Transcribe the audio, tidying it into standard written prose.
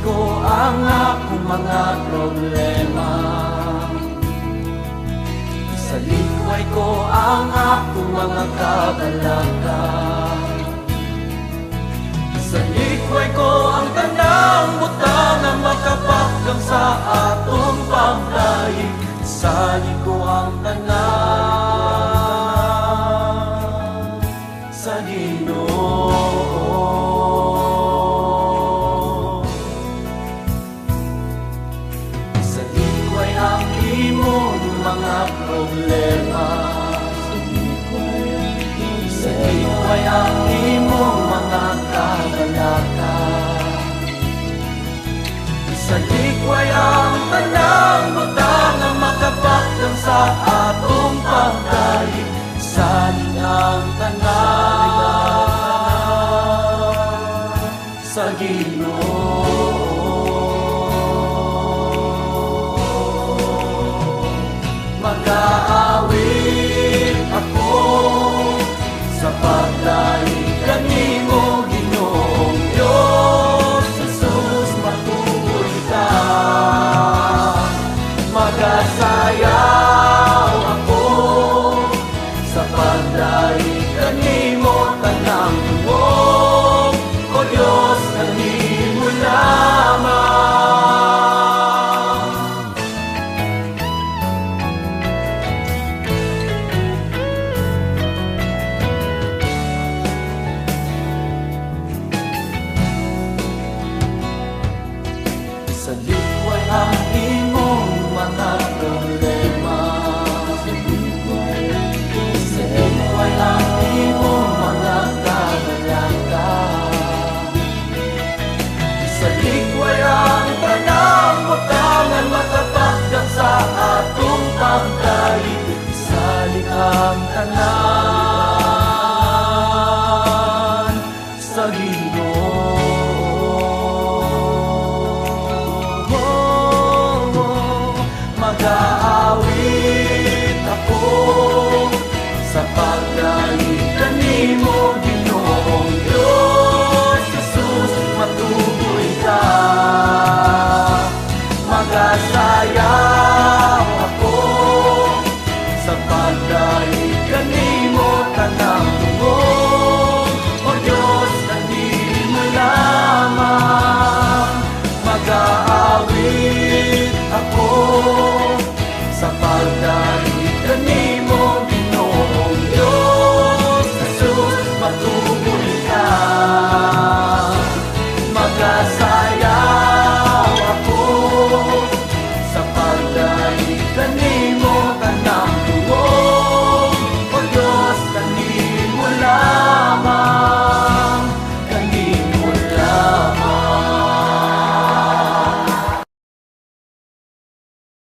ko ang akong mga problema. Sa likway ko ang akong mga kabalaka. Sa likway ko ang tanang butang na makapagdang sa atong paglahi. Sa ko ang tanang sa Ginoo. Sa likway ang imong mga problema. Sa likway ang imong mga kabalaka. Sa likway ang tanang butang na makapagdang sa atong paglahi. Sa ang tanang sa Ginoo. Mag-aawit ako sa paglahi kanimo, Ginoong Diyos Jesus, matuloy ka. Mag-asayaw ako sa paglahi kanimo, tanang tuwong, O Diyos, kanimo lamang. Sa likway ang imong mga problema. Sa likway ang imong mga kabalaka. Sa likway ang tanang butangan makapagdang sa atong paglahi. Sa likang tanang